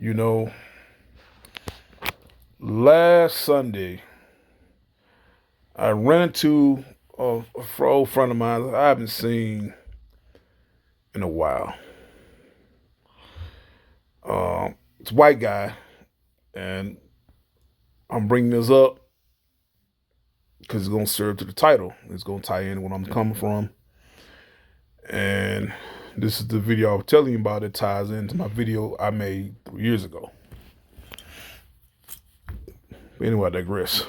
You know, last Sunday, I ran into a old friend of mine that I haven't seen in a while. It's a white guy, and I'm bringing this up because it's going to serve to the title. It's going to tie in where I'm coming from. And this is the video I was telling you about. It ties into my video I made 3 years ago. But anyway, I digress.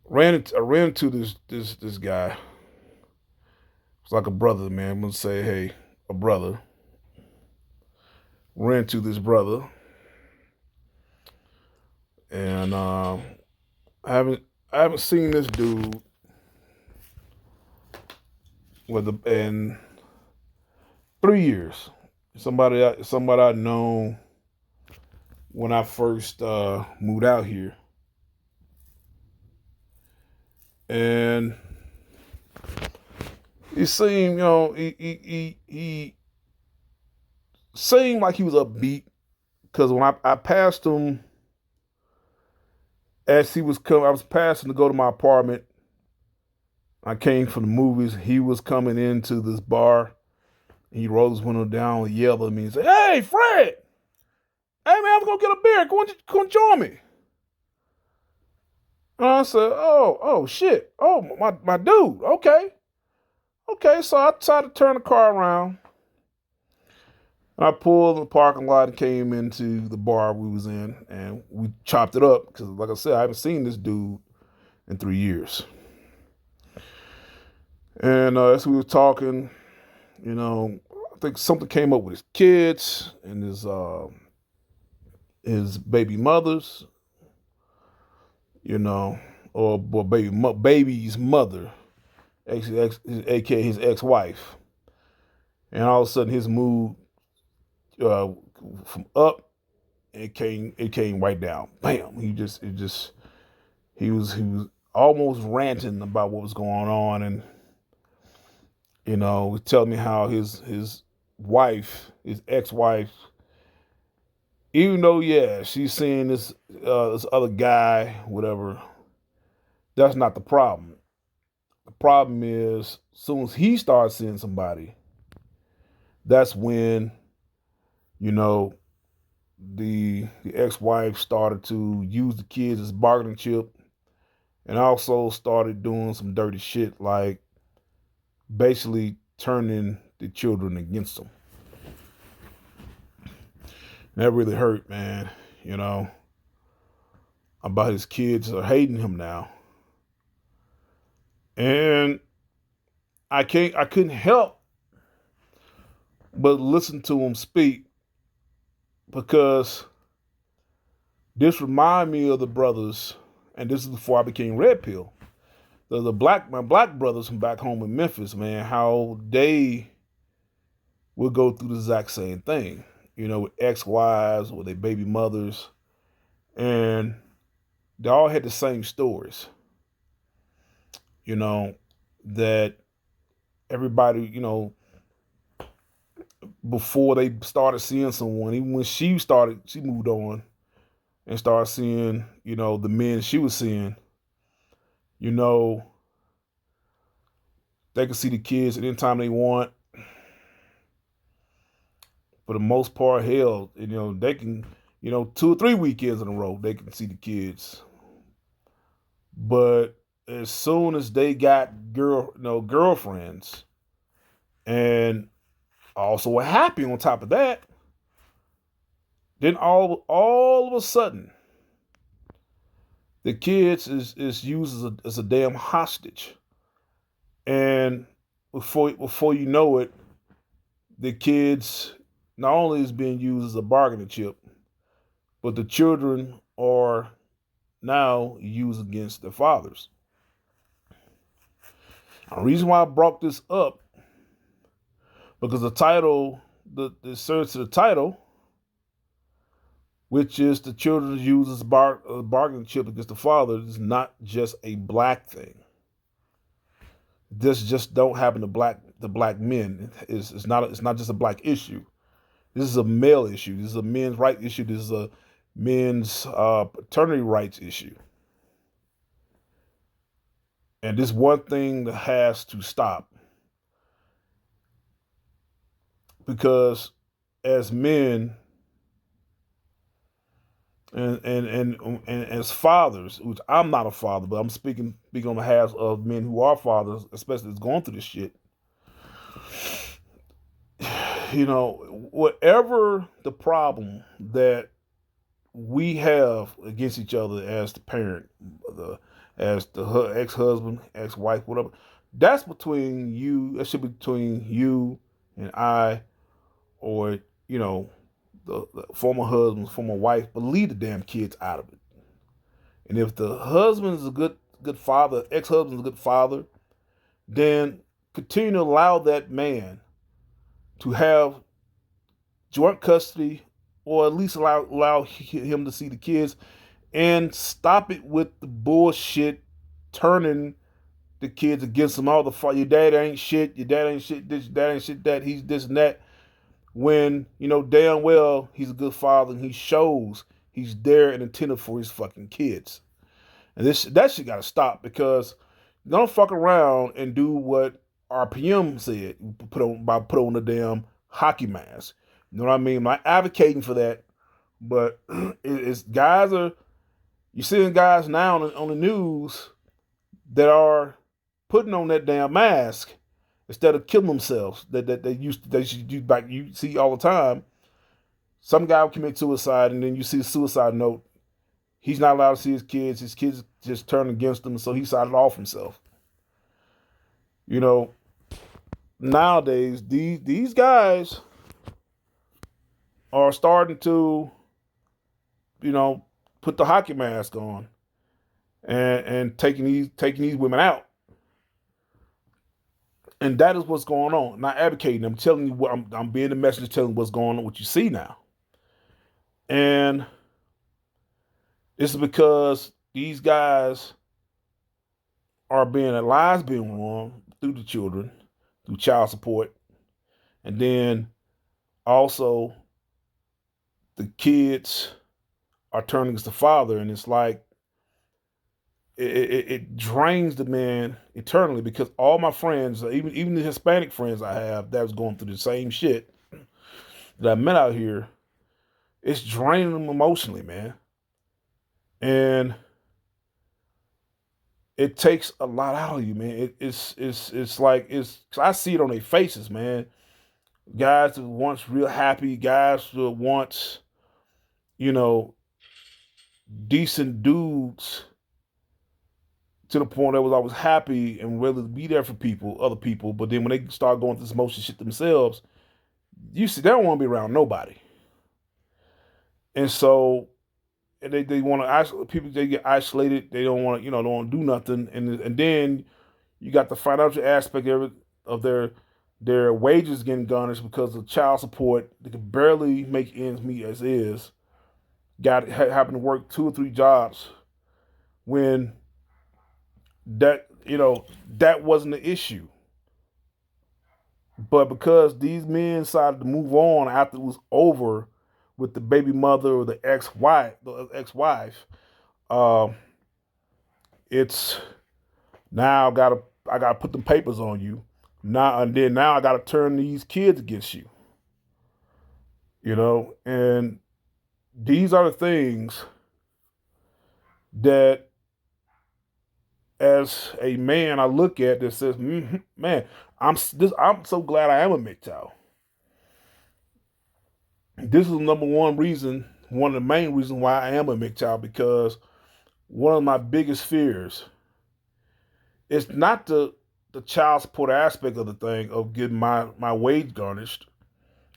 I ran into this guy. It's like a brother, man. I'm gonna say, hey, a brother. Ran to this brother, and I haven't seen this dude in 3 years. Somebody I known when I first moved out here, and he seemed, he seemed like he was upbeat because when I passed him as he was coming, I was passing to go to my apartment. I came from the movies. He was coming into this bar. He rolled his window down and yelled at me and said, "Hey, Fred! Hey, man, I'm going to get a beer. Come on, join me." And I said, oh, shit. Oh, my dude. Okay. Okay, so I decided to turn the car around. And I pulled in the parking lot and came into the bar we was in, and we chopped it up because, like I said, I haven't seen this dude in 3 years. And as we were talking, I think something came up with his kids and his baby mothers, or baby's mother, aka his ex-wife. And all of a sudden, his mood from up, it came right down. Bam! He was almost ranting about what was going on, and telling me how his wife, his ex-wife, even though she's seeing this other guy, whatever, that's not the problem. The problem is, as soon as he starts seeing somebody, that's when the ex-wife started to use the kids as bargaining chip, and also started doing some dirty shit, like basically turning the children against them. And that really hurt, man. About his kids are hating him now. And I couldn't help but listen to him speak, because this reminded me of the brothers, and this is before I became Red Pill. My black brothers from back home in Memphis, man, how they would go through the exact same thing, with ex-wives, with their baby mothers, and they all had the same stories, that everybody, before they started seeing someone, even when she moved on and started seeing, the men she was seeing, they could see the kids at any time they want. For the most part, hell, they can, 2 or 3 weekends in a row, they can see the kids. But as soon as they got girlfriends, and also were happy on top of that, then all of a sudden, the kids is used as a damn hostage. And before you know it, the kids not only is being used as a bargaining chip, but the children are now used against their fathers. The reason why I brought this up, because the title, the search to the title, which is the children used as bargaining chip against the father, is not just a black thing. This just don't happen to the black men. It's not just a black issue. This is a male issue. This is a men's right issue. This is a men's paternity rights issue. And this one thing that has to stop, because as men and as fathers, which I'm not a father, but I'm speaking on behalf of men who are fathers, especially that's going through this shit. You know, whatever the problem that we have against each other as the parent, as the ex-husband, ex-wife, whatever, that's between you. That should be between you and I, or you know, the former husband, former wife. But leave the damn kids out of it. And if the husband is a good father, ex-husband is a good father, then continue to allow that man to have joint custody, or at least allow him to see the kids, and stop it with the bullshit turning the kids against them. All the your dad ain't shit, your dad ain't shit this, your dad ain't shit that, he's this and that. When you know damn well he's a good father and he shows he's there and attentive for his fucking kids. And that shit gotta stop, because don't fuck around and do what RPM said. Put on the damn hockey mask. You know what I mean? I'm not advocating for that, but it's guys are, you're seeing guys now on the news that are putting on that damn mask instead of killing themselves. That they should do back. You see all the time. Some guy will commit suicide, and then you see a suicide note. He's not allowed to see his kids. His kids just turn against him, so he decided off himself. You know, nowadays these guys are starting to, you know, put the hockey mask on and taking these women out. And that is what's going on. Not advocating. I'm telling you what I'm being the messenger, telling what's going on, what you see now. And it's because these guys are lives being wrong through the children, through child support, and then also the kids are turning against the father, and it's like it drains the man eternally, because all my friends, even the Hispanic friends I have that was going through the same shit that I met out here, it's draining them emotionally, man. And it takes a lot out of you, man. It's like I see it on their faces, man. Guys that once real happy, guys that once, you know, decent dudes, to the point that was always happy and willing to be there for other people. But then when they start going through this motion shit themselves, you see they don't want to be around nobody. And so, and they want to isolate people. They get isolated. They don't want to, don't want to do nothing. And then you got the financial aspect of their wages getting garnished because of child support. They can barely make ends meet as is. Having to work 2 or 3 jobs when that wasn't the issue. But because these men decided to move on after it was over with the baby mother or the ex-wife, it's now I gotta put them papers on you now, and then now I gotta turn these kids against you. And these are the things that, as a man, I look at that says, man, I'm so glad I am a MGTOW. This is the number one reason, one of the main reasons why I am a MGTOW, because one of my biggest fears is not the child support aspect of the thing, of getting my wage garnished.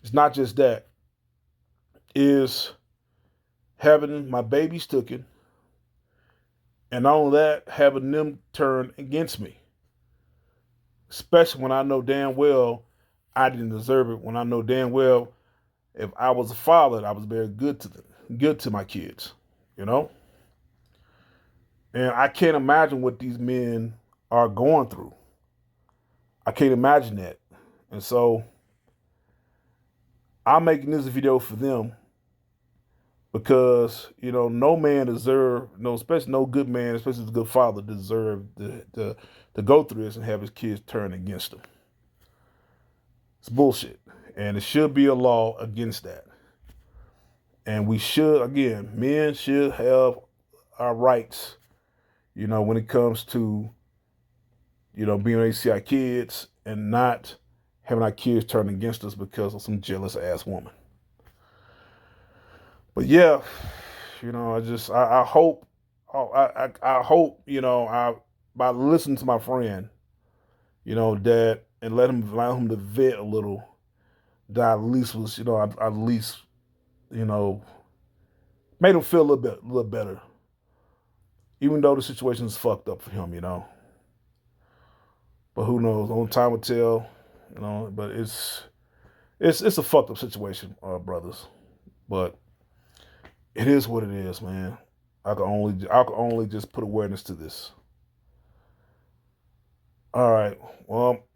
It's not just that. Is having my babies taken, and not only that, having them turn against me. Especially when I know damn well I didn't deserve it. When I know damn well if I was a father, I was very good to them, good to my kids, And I can't imagine what these men are going through. I can't imagine that. And so I'm making this video for them because, you know, no man deserve, no, especially no good man, especially a good father, deserve to go through this and have his kids turn against him. It's bullshit. And it should be a law against that. And we should, again, men should have our rights, you know, when it comes to, you know, being able to see our kids and not having our kids turn against us because of some jealous ass woman. But yeah, you know, I hope, I hope, you know, by listening to my friend, you know, that and allow him to vet a little, that at least was, you know, at least, you know, made him feel a little better, even though the situation is fucked up for him, you know. But who knows? Only time will tell, you know. But it's a fucked up situation, brothers. But it is what it is, man. I can only just put awareness to this. All right. Well,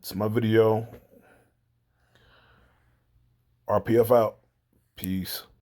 it's my video. RPF out. Peace.